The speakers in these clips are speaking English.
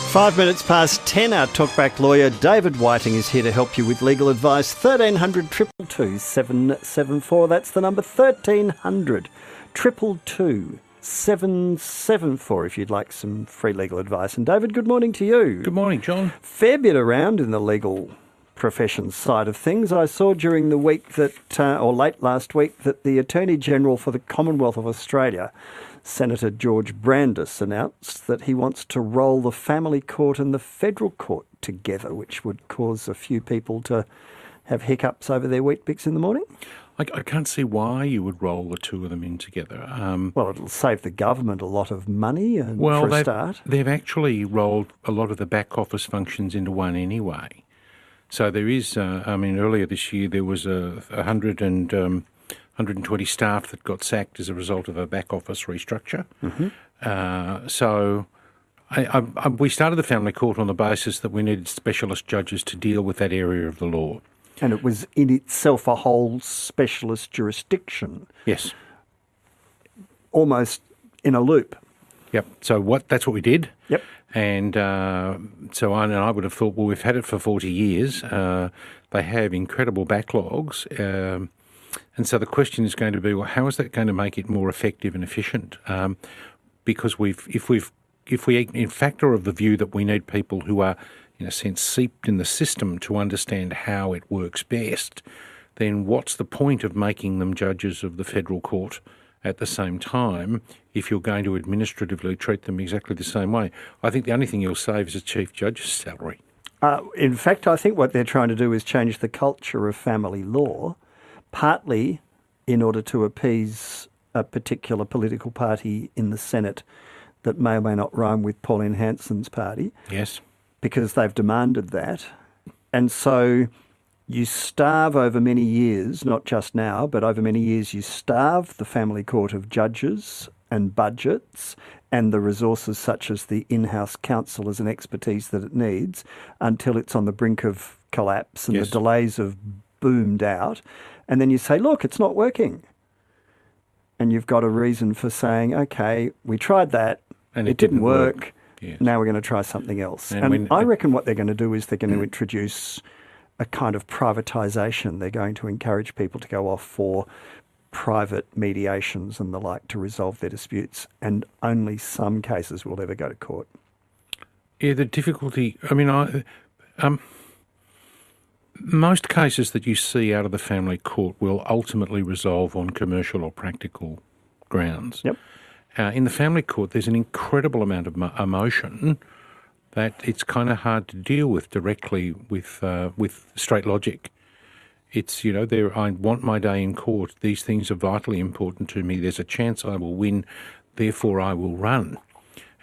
5 minutes past 10, our talkback lawyer David Whiting is here to help you with legal advice. 1300 222 774. That's the number, 1300 222 774 if you'd like some free legal advice. And David, good morning to you. Good morning, John. Fair bit around in the legal profession side of things. I saw during the week that, or late last week, that the Attorney General for the Commonwealth of Australia, Senator George Brandis, announced that he wants to roll the family court and the federal court together, which would cause a few people to have hiccups over their Weet-Bix in the morning. I can't see why you would roll the two of them in together. Well, it'll save the government a lot of money for a start. They've actually rolled a lot of the back office functions into one anyway. So there is, earlier this year there was 120 staff that got sacked as a result of a back office restructure. Mm-hmm. We started the family court on the basis that we needed specialist judges to deal with that area of the law. And it was in itself a whole specialist jurisdiction. Yes. Almost in a loop. Yep. So that's what we did. Yep. And so I would have thought, well, we've had it for 40 years. They have incredible backlogs. And so the question is going to be, well, how is that going to make it more effective and efficient? Because if we in fact are of the view that we need people who are, in a sense, seeped in the system to understand how it works best, then what's the point of making them judges of the federal court at the same time if you're going to administratively treat them exactly the same way? I think the only thing you'll save is a chief judge's salary. In fact, I think what they're trying to do is change the culture of family law, partly in order to appease a particular political party in the Senate that may or may not rhyme with Pauline Hanson's party. Yes. Because they've demanded that. And so you starve over many years, not just now, but over many years, you starve the family court of judges and budgets and the resources such as the in-house counsellors and expertise that it needs until it's on the brink of collapse and Yes. the delays have boomed out. And then you say, look, it's not working. And you've got a reason for saying, okay, we tried that, and it didn't work. Yes. Now we're going to try something else. And I reckon what they're going to do is they're going to introduce a kind of privatisation. They're going to encourage people to go off for private mediations and the like to resolve their disputes, and only some cases will ever go to court. Yeah, the difficulty, most cases that you see out of the family court will ultimately resolve on commercial or practical grounds. Yep. In the family court, there's an incredible amount of emotion that it's kind of hard to deal with directly with straight logic. It's, I want my day in court. These things are vitally important to me. There's a chance I will win, therefore I will run.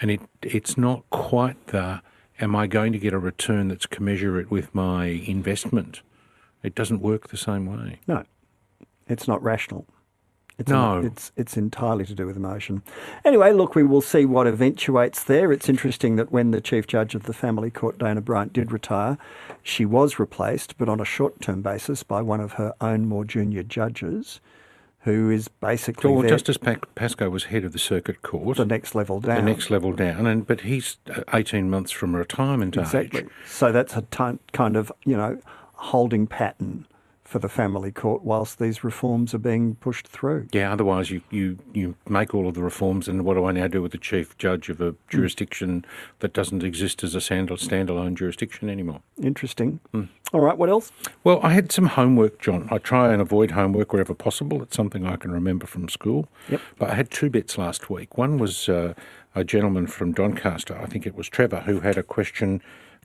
And it's not quite the, am I going to get a return that's commensurate with my investment? It doesn't work the same way. No, it's not rational. It's entirely to do with emotion. Anyway, look, we will see what eventuates there. It's interesting that when the Chief Judge of the Family Court, Dana Bryant, did retire, she was replaced, but on a short-term basis, by one of her own more junior judges, who is basically... Well, Justice Pascoe was head of the Circuit Court. The next level down. But he's 18 months from retirement exactly. age. So that's a kind of, holding pattern for the family court whilst these reforms are being pushed through. Yeah, otherwise you make all of the reforms, and what do I now do with the chief judge of a jurisdiction that doesn't exist as a standalone jurisdiction anymore? Interesting. All right, what else? Well, I had some homework, John. I try and avoid homework wherever possible. It's something I can remember from school. Yep. But I had two bits last week. One was a gentleman from Doncaster, I think it was Trevor, who had a question,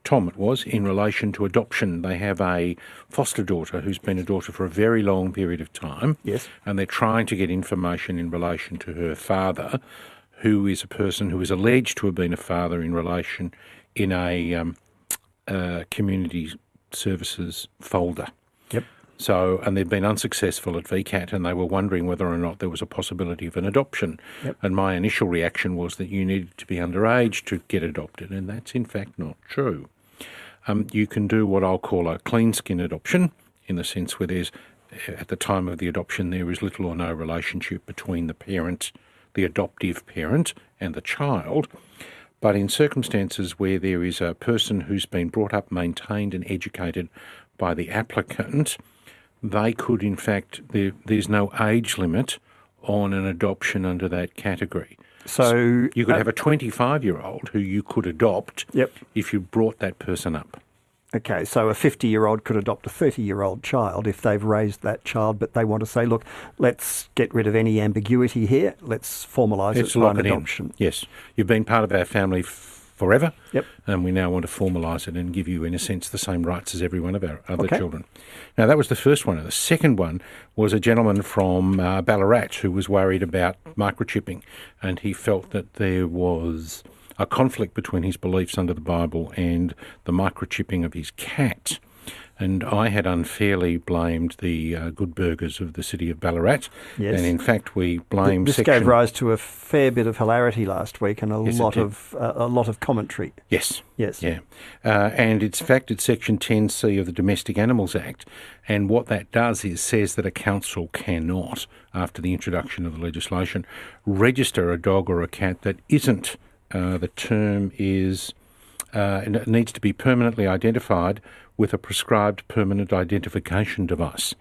Tom it was, in relation to adoption. They have a foster daughter who's been a daughter for a very long period of time. Yes. And they're trying to get information in relation to her father, who is a person who is alleged to have been a father in relation in a community services folder. Yep. So, and they'd been unsuccessful at VCAT, and they were wondering whether or not there was a possibility of an adoption. Yep. And my initial reaction was that you needed to be underage to get adopted, and that's in fact not true. You can do what I'll call a clean skin adoption, in the sense where there's, at the time of the adoption, there is little or no relationship between the parent, the adoptive parent, and the child. But in circumstances where there is a person who's been brought up, maintained and educated by the applicant, they could, in fact, there's no age limit on an adoption under that category. So you could have a 25-year-old who you could adopt if you brought that person up. Okay, so a 50-year-old could adopt a 30-year-old child if they've raised that child, but they want to say, look, let's get rid of any ambiguity here. Let's formalise it by an adoption. Yes. You've been part of our family forever, Yep. and we now want to formalise it and give you, in a sense, the same rights as every one of our other children. Now, that was the first one. And the second one was a gentleman from Ballarat who was worried about microchipping, and he felt that there was a conflict between his beliefs under the Bible and the microchipping of his cat. And I had unfairly blamed the good burgers of the city of Ballarat. Yes. And in fact, we blamed This gave rise to a fair bit of hilarity last week and a lot of commentary. Yes. Yes. Yeah. And in fact, it's Section 10C of the Domestic Animals Act. And what that does is says that a council cannot, after the introduction of the legislation, register a dog or a cat that isn't, the term is, it needs to be permanently identified with a prescribed permanent identification device.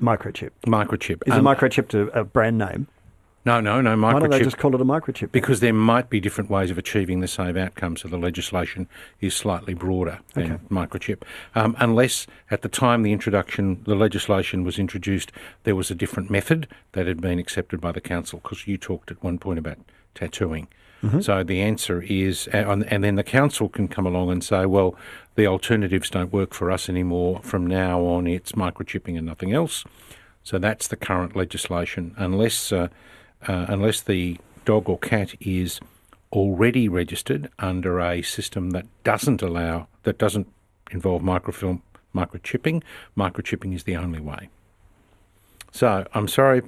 Microchip. Microchip. Is a microchip a brand name? No, microchip. Why don't they just call it a microchip? Because there might be different ways of achieving the same outcome, so the legislation is slightly broader than microchip. Unless at the time the legislation was introduced, there was a different method that had been accepted by the council, because you talked at one point about tattooing. Mm-hmm. So the answer is, and then the council can come along and say, well, the alternatives don't work for us anymore. From now on, it's microchipping and nothing else. So that's the current legislation. Unless the dog or cat is already registered under a system that doesn't involve microchipping is the only way. So I'm sorry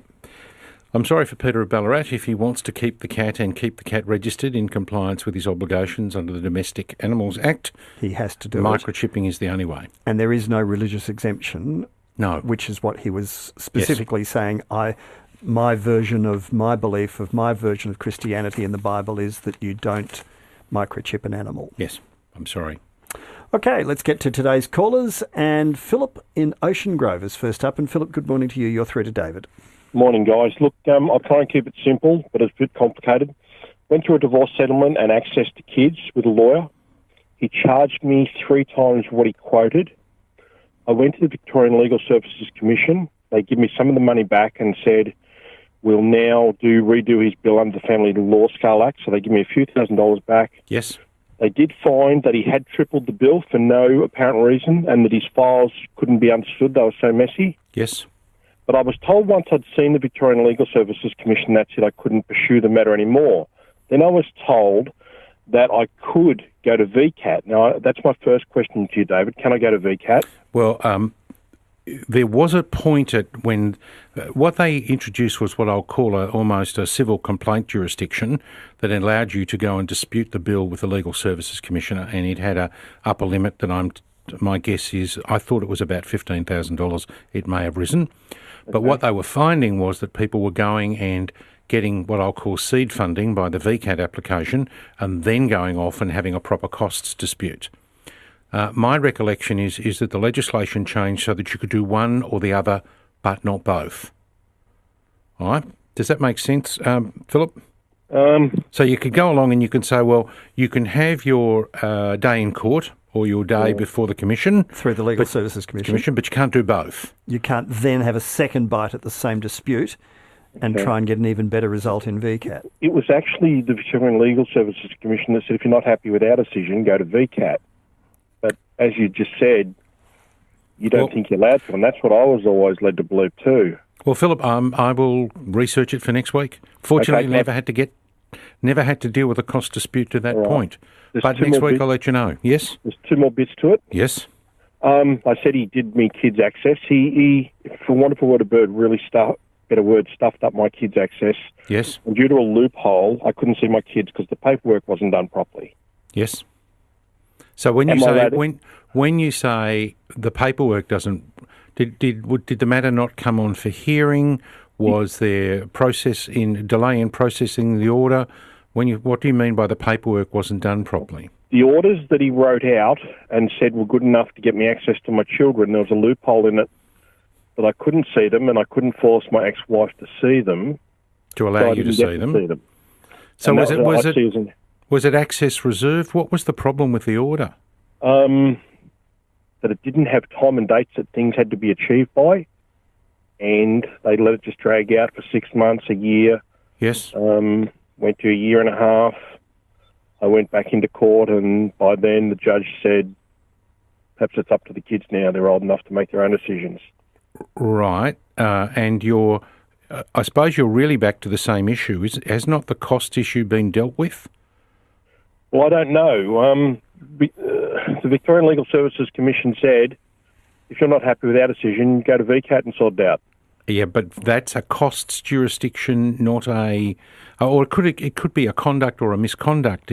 for Peter of Ballarat. If he wants to keep the cat and keep the cat registered in compliance with his obligations under the Domestic Animals Act, he has to do microchipping is the only way. And there is no religious exemption. No. Which is what he was specifically saying. My version of my belief, of my version of Christianity in the Bible is that you don't microchip an animal. Yes, I'm sorry. Okay, let's get to today's callers. And Philip in Ocean Grove is first up. And Philip, good morning to you. You're through to David. Morning, guys. Look, I'll try and keep it simple, but it's a bit complicated. Went through a divorce settlement and access to kids with a lawyer. He charged me 3 times what he quoted. I went to the Victorian Legal Services Commission. They give me some of the money back and said, we'll now redo his bill under the Family Law Scale Act. So they give me a few $1,000s back. Yes. They did find that he had tripled the bill for no apparent reason and that his files couldn't be understood. They were so messy. Yes. But I was told once I'd seen the Victorian Legal Services Commission, that's it, I couldn't pursue the matter anymore. Then I was told that I could go to VCAT. Now, that's my first question to you, David. Can I go to VCAT? Well, there was a point at when what they introduced was what I'll call almost a civil complaint jurisdiction that allowed you to go and dispute the bill with the Legal Services Commissioner, and it had a upper limit that my guess is, I thought it was about $15,000. It may have risen. But what they were finding was that people were going and getting what I'll call seed funding by the VCAT application and then going off and having a proper costs dispute. My recollection is that the legislation changed so that you could do one or the other, but not both. All right? Does that make sense, Philip? So you could go along and you can say, well, you can have your day in court or your day before the Commission. Through the Legal Services Commission. But you can't do both. You can't then have a second bite at the same dispute and try and get an even better result in VCAT. It was actually the Victorian Legal Services Commission that said if you're not happy with our decision, go to VCAT. But as you just said, you don't think you're allowed to, and that's what I was always led to believe too. Well, Philip, I will research it for next week. Fortunately, never had to deal with a cost dispute to that point. But next week I'll let you know. Yes? There's 2 more bits to it. Yes. I said he did me kids access. He for want of a word, really stuffed up my kids access. Yes. And due to a loophole, I couldn't see my kids because the paperwork wasn't done properly. Yes. So when you say the paperwork doesn't, did the matter not come on for hearing? Was there delay in processing the order? What do you mean by the paperwork wasn't done properly? The orders that he wrote out and said were good enough to get me access to my children, there was a loophole in it that I couldn't see them and I couldn't force my ex-wife to see them. To allow you to see them? So was it access reserved? What was the problem with the order? That it didn't have time and dates that things had to be achieved by, and they let it just drag out for 6 months, a year. Yes. Went to a year and a half. I went back into court, and by then the judge said, perhaps it's up to the kids now. They're old enough to make their own decisions. Right. And I suppose you're really back to the same issue. Has not the cost issue been dealt with? Well, I don't know. The Victorian Legal Services Commission said, if you're not happy with our decision, go to VCAT and sort it out. Yeah, but that's a costs jurisdiction, not a... Or it could be a conduct or a misconduct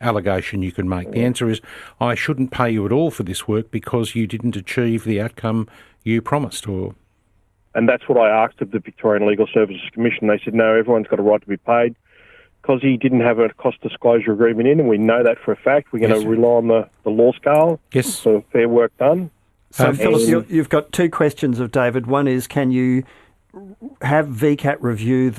allegation you can make. The answer is, I shouldn't pay you at all for this work because you didn't achieve the outcome you promised. And that's what I asked of the Victorian Legal Services Commission. They said, no, everyone's got a right to be paid. Because he didn't have a cost disclosure agreement in, and we know that for a fact, we're going to rely on the law scale for fair work done. So, Philip, you've got two questions of David. One is, can you have VCAT review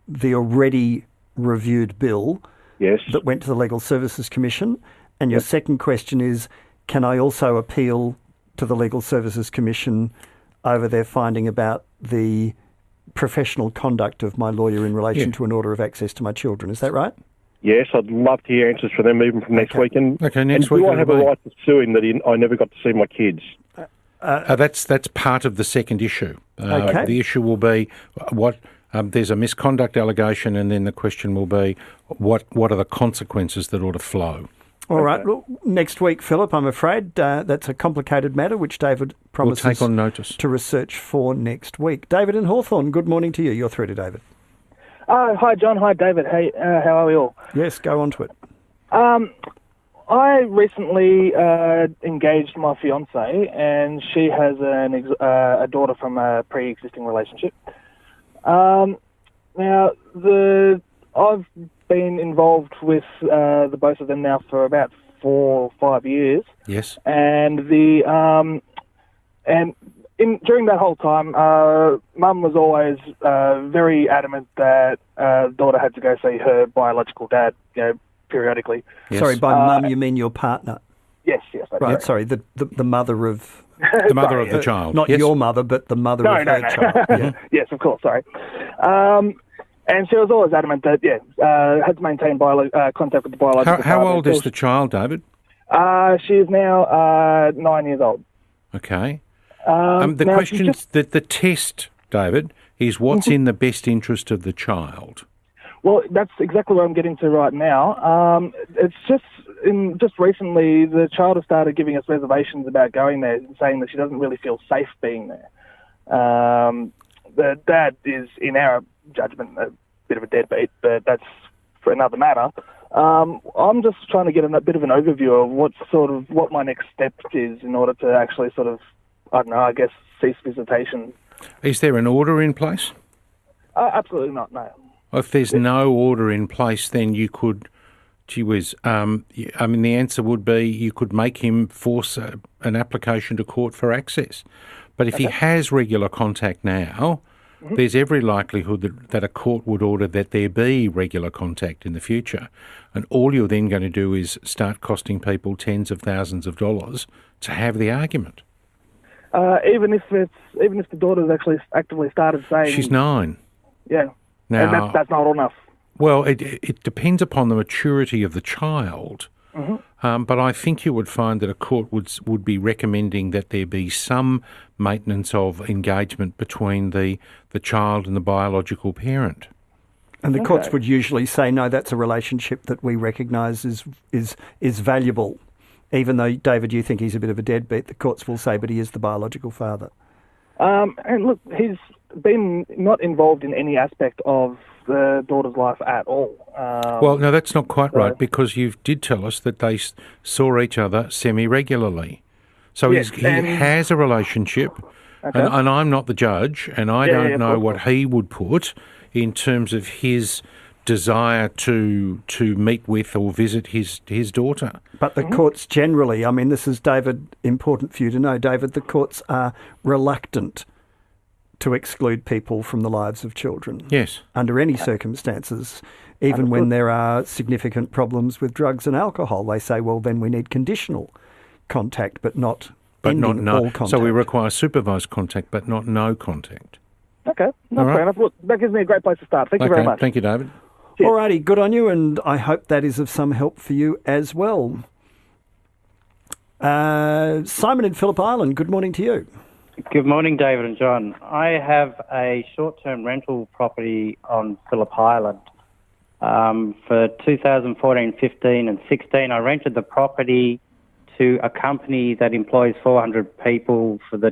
the already reviewed bill that went to the Legal Services Commission? And your second question is, can I also appeal to the Legal Services Commission over their finding about the professional conduct of my lawyer in relation to an order of access to my children? Is that right? Yes, I'd love to hear answers from them even from next week. And, next week. Do I have a right to sue him that I never got to see my kids? That's part of the second issue. The issue will be there's a misconduct allegation, and then the question will be what are the consequences that ought to flow. All right. Well, next week, Philip, I'm afraid that's a complicated matter, which David promises we'll take on notice to research for next week. David in Hawthorne, good morning to you. You're through to David. Hi, John. Hi, David. Hey, how are we all? Yes, go on to it. I recently engaged my fiancée, and she has a daughter from a pre-existing relationship. Now, I've been involved with the both of them now for about 4 or 5 years. Yes. And during that whole time, Mum was always very adamant that daughter had to go see her biological dad, periodically. Yes. Sorry, by mum you mean your partner? Yes. Right. Sorry, the mother of the mother of the child, not your mother, but the mother of her child. Yeah. Yes, of course. Sorry. And she was always adamant that had to maintain contact with the biological. How old is the child, David? She is now 9 years old. Okay. The question, the test, David, is what's in the best interest of the child? Well, that's exactly what I'm getting to right now. It's just recently the child has started giving us reservations about going there, saying that she doesn't really feel safe being there. The dad is, in our judgment, a bit of a deadbeat, but that's for another matter. I'm just trying to get a bit of an overview of what my next step is in order to actually cease visitation. Is there an order in place? Absolutely not, no. If there's no order in place, then you could, the answer would be you could make him force an application to court for access. But if he has regular contact now, there's every likelihood that a court would order that there be regular contact in the future. And all you're then going to do is start costing people tens of thousands of dollars to have the argument. Even if the daughter's actually actively started saying... She's 9. Yeah. Now, and that's not enough. Well, it depends upon the maturity of the child. But I think you would find that a court would be recommending that there be some maintenance of engagement between the child and the biological parent. And the courts would usually say, no, that's a relationship that we recognise is valuable. Even though, David, you think he's a bit of a deadbeat, the courts will say, but he is the biological father. And look, he's been not involved in any aspect of the daughter's life at all. Well, no, that's not quite right, because you did tell us that they saw each other semi-regularly. So he has a relationship, and I'm not the judge, and I don't know what he would put in terms of his desire to meet with or visit his daughter. But the courts generally, I mean, this is, David, important for you to know, David, the courts are reluctant to exclude people from the lives of children. Yes. Under any circumstances, even when there are significant problems with drugs and alcohol. They say, well, then we need conditional contact, but not all contact. So we require supervised contact, but not no contact. Okay, that's fair enough. Look, that gives me a great place to start. Thank you very much. Thank you, David. All righty, good on you, and I hope that is of some help for you as well. Simon in Phillip Island, good morning to you. Good morning, David and John. I have a short-term rental property on Phillip Island. For 2014, 15 and 16, I rented the property to a company that employs 400 people for the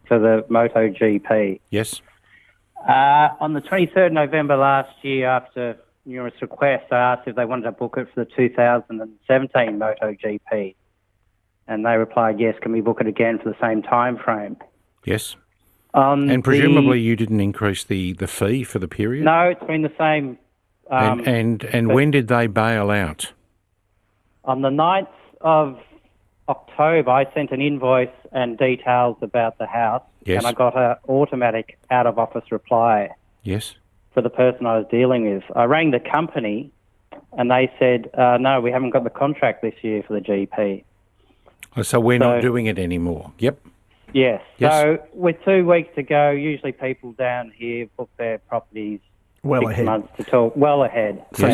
MotoGP. Yes. On the 23rd November last year, after numerous requests, I asked if they wanted to book it for the 2017 MotoGP. And they replied, yes, can we book it again for the same time frame? Yes. And presumably you didn't increase the fee for the period? No, it's been the same. And when did they bail out? On the 9th of October, I sent an invoice and details about the house. Yes. And I got an automatic out-of-office reply. Yes. For the person I was dealing with. I rang the company and they said, no, we haven't got the contract this year for the GP. So we're not doing it anymore. Yep. Yes. So with 2 weeks to go, usually people down here book their properties well 6 ahead. months to talk well ahead. So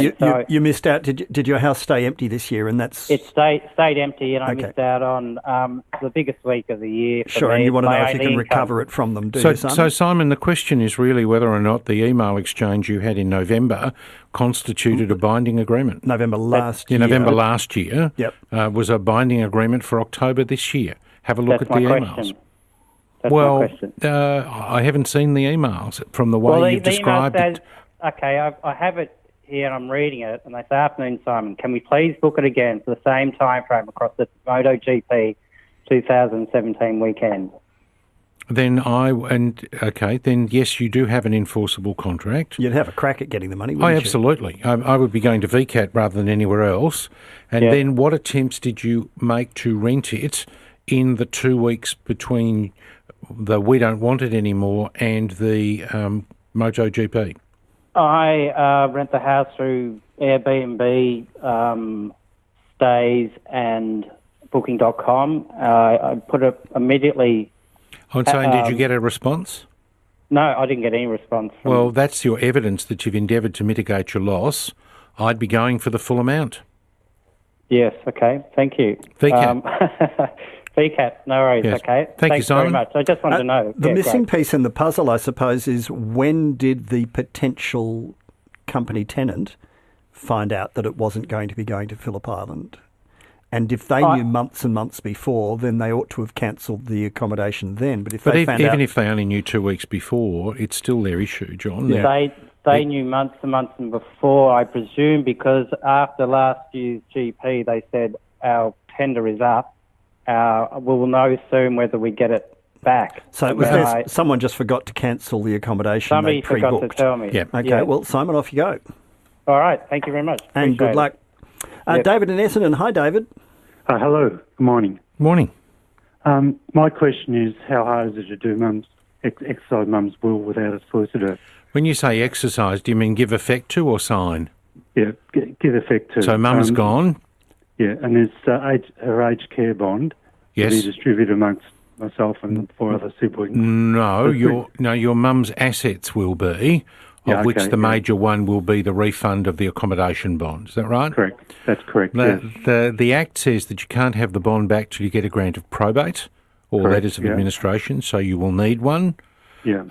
you missed out. Did your house stay empty this year? And that's it stayed empty, and I missed out on the biggest week of the year. For me. And you want to know if you can income. recover it from them, So Simon, the question is really whether or not the email exchange you had in November constituted a binding agreement. November last year. November last year. Yep. Was a binding agreement for October this year. Have a look at the emails. That's my question. I haven't seen the emails from the way you've described email it. says, okay, I have it here and I'm reading it, and they say, afternoon, Simon, can we please book it again for the same time frame across the MotoGP 2017 weekend? Then yes, you do have an enforceable contract. You'd have a crack at getting the money, wouldn't you? Absolutely. I would be going to VCAT rather than anywhere else. And then what attempts did you make to rent it in the 2 weeks between the we don't want it anymore and the MotoGP? I rent the house through Airbnb, Stays and Booking.com. I put it immediately... I'm saying, did you get a response? No, I didn't get any response. Well, that's your evidence that you've endeavoured to mitigate your loss. I'd be going for the full amount. Yes, okay. Thank you. VCAT. VCAT, no worries, yes. okay. Thanks you, Simon. Very much. I just wanted to know. The missing piece in the puzzle, I suppose, is when did the potential company tenant find out that it wasn't going to be going to Phillip Island? And if they knew months and months before, then they ought to have cancelled the accommodation then. But if even if they only knew 2 weeks before, it's still their issue, John. Yeah. They knew months and months and before, I presume, because after last year's GP, they said our tender is up. We'll know soon whether we get it back. So it was someone just forgot to cancel the accommodation. Somebody forgot to tell me. Yeah. Okay. Well, Simon, off you go. All right. Thank you very much. And good luck. David in Essendon. Hi, David. Hello. Good morning. Morning. My question is, how hard is it to do exercise mum's will without a solicitor? When you say exercise, do you mean give effect to or sign? Yeah, give effect to. So mum's gone? Yeah, and there's her aged care bond to be distributed amongst myself and 4 other siblings. No, your mum's assets will be, of which the major one will be the refund of the accommodation bond. Is that right? Correct. That's correct, The Act says that you can't have the bond back till you get a grant of probate or letters of administration, so you will need one. Yeah.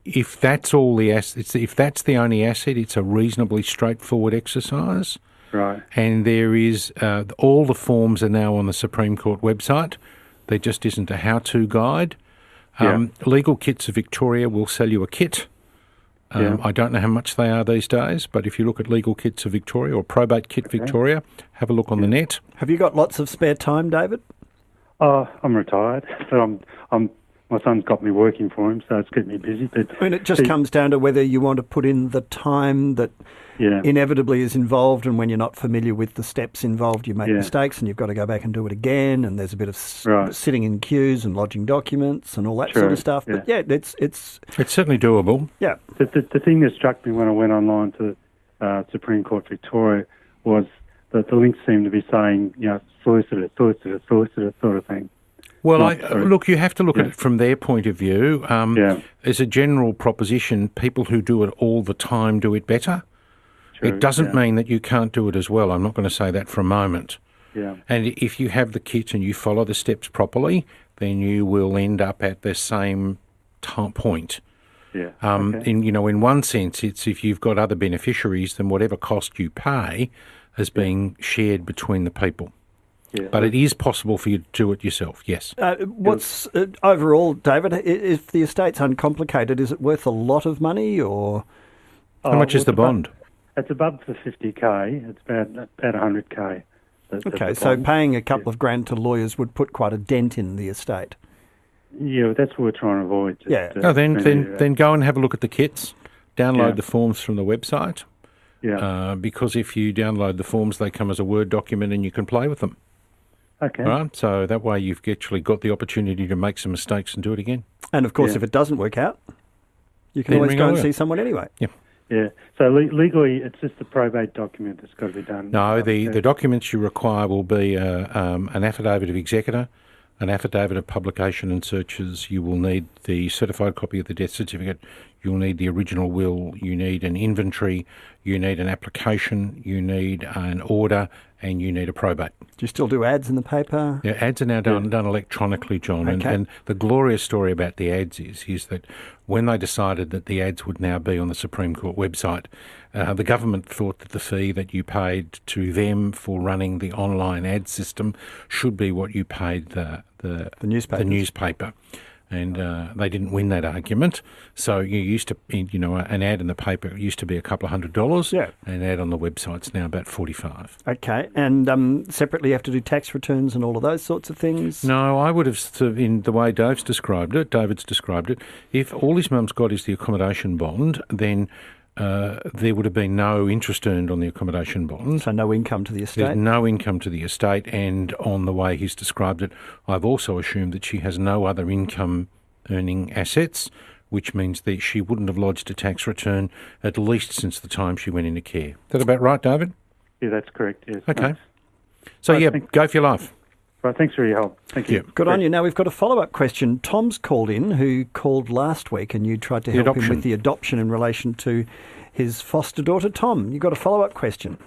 If that's all the assets, if that's the only asset, it's a reasonably straightforward exercise. Right. And there is all the forms are now on the Supreme Court website. There just isn't a how-to guide. Legal Kits of Victoria will sell you a kit. I don't know how much they are these days, but if you look at Legal Kits of Victoria or Probate Kit Victoria, have a look on the net. Have you got lots of spare time, David? I'm retired, but I'm my son's got me working for him, so it's kept me busy. But I mean, it just comes down to whether you want to put in the time that inevitably is involved, and when you're not familiar with the steps involved, you make mistakes and you've got to go back and do it again, and there's a bit of sitting in queues and lodging documents and all that sort of stuff. But it's certainly doable. Yeah. The thing that struck me when I went online to Supreme Court Victoria was that the links seemed to be saying, solicitor sort of thing. Well, look, you have to look at it from their point of view. As a general proposition, people who do it all the time do it better. True, it doesn't mean that you can't do it as well. I'm not going to say that for a moment. Yeah. And if you have the kit and you follow the steps properly, then you will end up at the same point. Yeah. In one sense, it's if you've got other beneficiaries, then whatever cost you pay is being shared between the people. Yeah. But it is possible for you to do it yourself, yes. What's overall, David, if the estate's uncomplicated, is it worth a lot of money or? How much is the bond? It's above the 50K. It's about 100K. Okay, so paying a couple of grand to lawyers would put quite a dent in the estate. Yeah, that's what we're trying to avoid. Then go and have a look at the kits. Download the forms from the website. Yeah. Because if you download the forms, they come as a Word document and you can play with them. Okay. All right, so that way you've actually got the opportunity to make some mistakes and do it again. And of course, if it doesn't work out, you can always go and see someone anyway. Yeah. Yeah. So legally, it's just a probate document that's got to be done. No, the documents you require will be an affidavit of executor, an affidavit of publication and searches. You will need the certified copy of the death certificate. You'll need the original will. You need an inventory. You need an application. You need an order, and you need a probate. Do you still do ads in the paper? Yeah, ads are now done electronically, John. Okay. And the glorious story about the ads is that when they decided that the ads would now be on the Supreme Court website, the government thought that the fee that you paid to them for running the online ad system should be what you paid the newspaper. And they didn't win that argument. So you used to, an ad in the paper used to be a couple of $100. Yeah. An ad on the website's now about $45. Okay. And separately you have to do tax returns and all of those sorts of things? No, I would have, in the way David's described it, if all his mum's got is the accommodation bond, then there would have been no interest earned on the accommodation bond. So no income to the estate? There's no income to the estate, and on the way he's described it, I've also assumed that she has no other income-earning assets, which means that she wouldn't have lodged a tax return at least since the time she went into care. Is that about right, David? Yeah, that's correct, yes. Okay. Thanks. So, go for your life. Right, thanks for your help. Thank you. Good on you. Now, we've got a follow-up question. Tom's called in, who called last week, and you tried to help him with the adoption in relation to his foster daughter. Tom, you've got a follow-up question.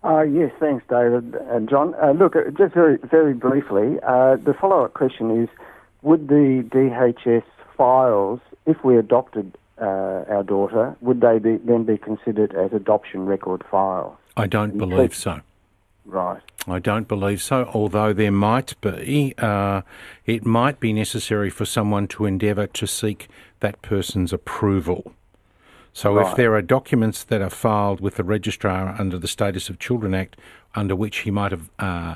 Yes, thanks, David and John. Look, just very, very briefly, the follow-up question is, would the DHS files, if we adopted our daughter, would they then be considered as adoption record files? I don't believe so. Right. I don't believe so, although there might be. It might be necessary for someone to endeavour to seek that person's approval. So if there are documents that are filed with the registrar under the Status of Children Act, under which he might have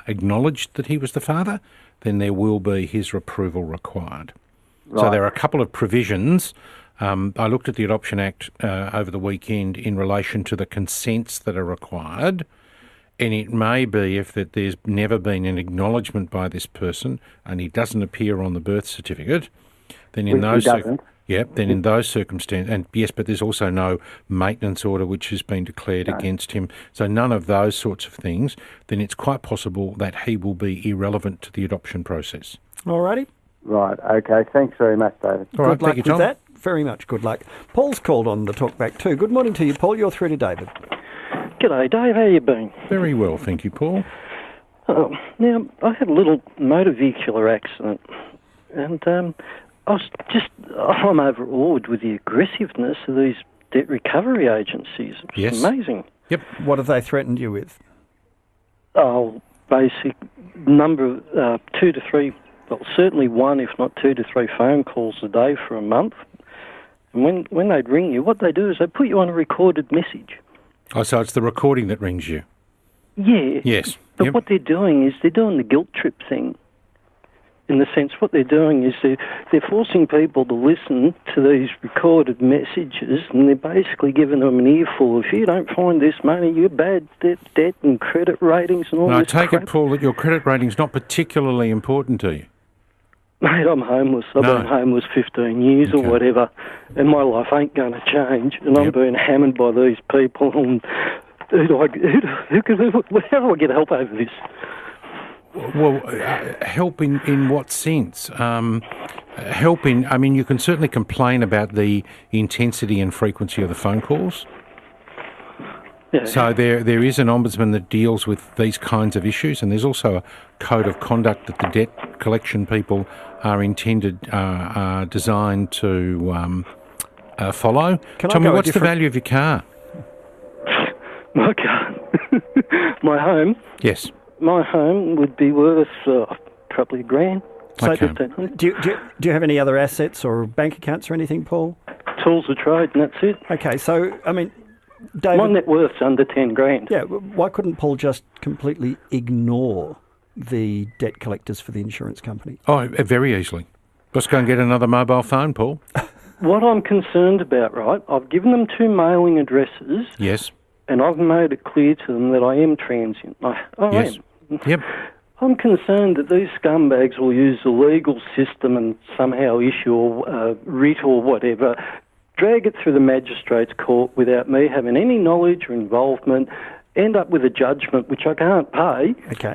acknowledged that he was the father, then there will be his approval required. Right. So there are a couple of provisions. I looked at the Adoption Act over the weekend in relation to the consents that are required. And it may be if that there's never been an acknowledgement by this person and he doesn't appear on the birth certificate, then in those circumstances, and yes, but there's also no maintenance order which has been declared against him. So none of those sorts of things, then it's quite possible that he will be irrelevant to the adoption process. All righty. Right, okay. Thanks very much, David. All right, good luck thank you, Tom. with that. Very much good luck. Paul's called on the talkback too. Good morning to you, Paul. You're through to David. G'day, Dave. How you been? Very well, thank you, Paul. Now, I had a little motor vehicular accident, and I'm overawed with the aggressiveness of these debt recovery agencies. It's amazing. Yep. What have they threatened you with? Oh, basic number of 2 to 3, well, certainly 1, if not 2 to 3 phone calls a day for a month. And when they'd ring you, what they do is they put you on a recorded message. Oh, so it's the recording that rings you? Yeah. Yes. But what they're doing is they're doing the guilt trip thing. in the sense what they're doing is they're forcing people to listen to these recorded messages, and they're basically giving them an earful. If you don't find this money, you're bad debt and credit ratings and all And I this take crap. it, Paul, that your credit rating's not particularly important to you. Mate, I'm homeless. I've been homeless 15 years or whatever, and my life ain't going to change, and I'm being hammered by these people. And how do I get help over this? Well, help in what sense? Help in, I mean, you can certainly complain about the intensity and frequency of the phone calls. Yeah. So there is an ombudsman that deals with these kinds of issues, and there's also a code of conduct that the debt collection people are designed to follow. Tell me, what's the value of your car? My car? My home? Yes. My home would be worth probably $1,000. So do you have any other assets or bank accounts or anything, Paul? Tools of trade, and that's it. Okay, so, I mean, David... My net worth's under $10,000. Yeah, why couldn't Paul just completely ignore the debt collectors for the insurance company? Oh, very easily. Just go and get another mobile phone, Paul. What I'm concerned about, right, I've given them 2 mailing addresses. Yes. And I've made it clear to them that I am transient. I yes. am. Yep. I'm concerned that these scumbags will use the legal system and somehow issue a writ or whatever, drag it through the magistrate's court without me having any knowledge or involvement, end up with a judgment which I can't pay. Okay.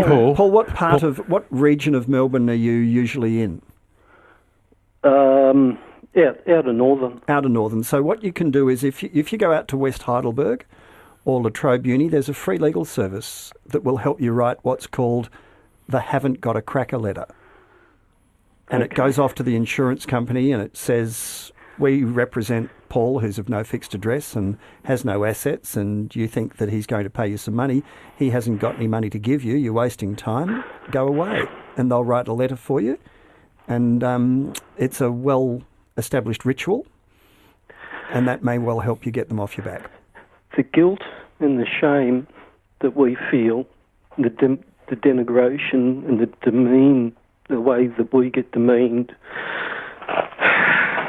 Paul. Paul, what region of Melbourne are you usually in? Out of Northern. Out of Northern. So what you can do is if you go out to West Heidelberg or La Trobe Uni, there's a free legal service that will help you write what's called the Haven't Got a Cracker letter. And it goes off to the insurance company and it says, we represent Paul, who's of no fixed address and has no assets, and you think that he's going to pay you some money. He hasn't got any money to give you. You're wasting time. Go away. And they'll write a letter for you. And it's a well-established ritual, and that may well help you get them off your back. The guilt and the shame that we feel, the denigration and the way that we get demeaned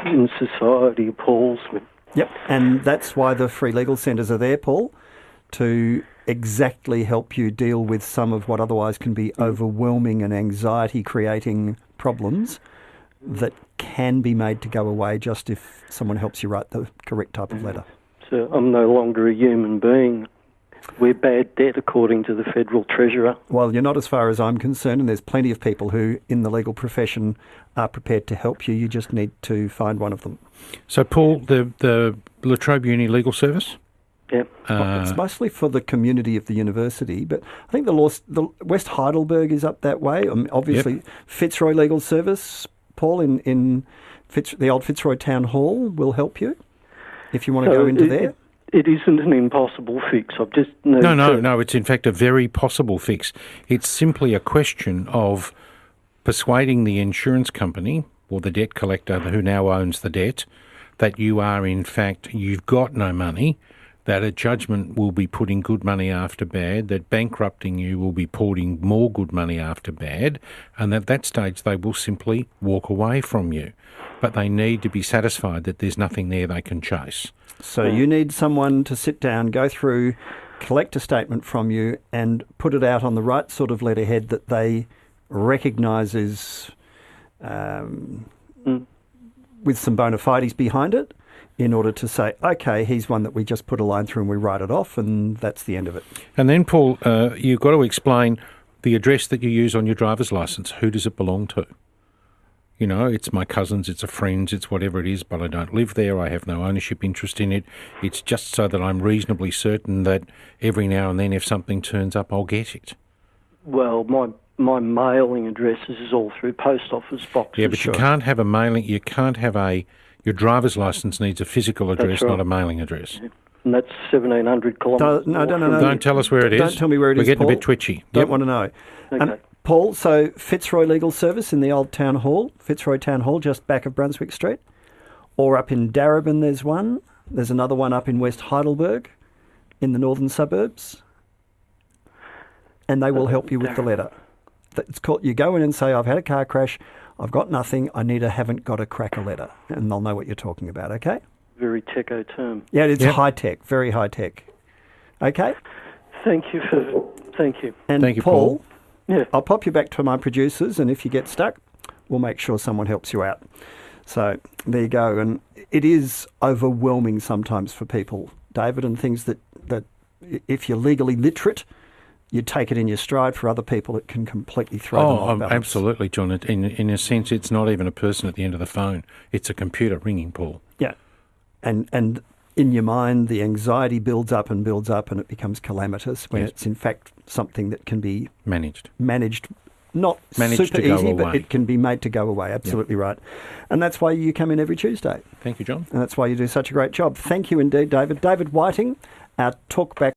in society appalls me. Yep, and that's why the free legal centres are there, Paul, to exactly help you deal with some of what otherwise can be overwhelming and anxiety-creating problems that can be made to go away just if someone helps you write the correct type of letter. So I'm no longer a human being. We're bad debt according to the Federal Treasurer. Well, you're not as far as I'm concerned, and there's plenty of people who in the legal profession are prepared to help you. You just need to find one of them. So, Paul, the La Trobe Uni Legal Service? Yeah. It's mostly for the community of the university, but I think the West Heidelberg is up that way. Obviously, Fitzroy Legal Service, Paul, in the old Fitzroy Town Hall will help you if you want to go into there. It isn't an impossible fix. No, it's in fact a very possible fix. It's simply a question of persuading the insurance company or the debt collector who now owns the debt that you are in fact, you've got no money, that a judgment will be putting good money after bad, that bankrupting you will be putting more good money after bad, and at that stage they will simply walk away from you. But they need to be satisfied that there's nothing there they can chase. So you need someone to sit down, go through, collect a statement from you and put it out on the right sort of letterhead that they recognise is with some bona fides behind it, in order to say, OK, he's one that we just put a line through and we write it off, and that's the end of it. And then, Paul, you've got to explain the address that you use on your driver's licence. Who does it belong to? You know, it's my cousin's, it's a friend's, it's whatever it is, but I don't live there, I have no ownership interest in it. It's just so that I'm reasonably certain that every now and then if something turns up, I'll get it. Well, my mailing addresses is all through post office boxes. Yeah, but you can't have a mailing, your driver's licence needs a physical address, not a mailing address. Yeah. And that's 1,700 kilometres. No. Don't tell us where it is. Don't tell me where it is, We're getting Paul. a bit twitchy. Don't want to know. Okay. Paul, so Fitzroy Legal Service in the old town hall, Fitzroy Town Hall, just back of Brunswick Street. Or up in Darebin there's one. There's another one up in West Heidelberg in the northern suburbs. And they will help you with the letter. It's called, you go in and say, I've had a car crash, I've got nothing, I need a haven't got a cracker letter, and they'll know what you're talking about, okay? Very techo term. Yeah, it's high tech, very high tech. Okay? Thank you. And Thank you, Paul. Yeah. I'll pop you back to my producers, and if you get stuck, we'll make sure someone helps you out. So there you go. And it is overwhelming sometimes for people, David, and things that if you're legally literate, you take it in your stride. For other people, it can completely throw them off balance. Absolutely, John. In a sense, it's not even a person at the end of the phone. It's a computer ringing, Paul. Yeah. And in your mind, the anxiety builds up, and it becomes calamitous when it's in fact something that can be managed. Not Managed super to go easy, away. but it can be made to go away. Absolutely right. And that's why you come in every Tuesday. Thank you, John. And that's why you do such a great job. Thank you indeed, David. David Whiting, our talkback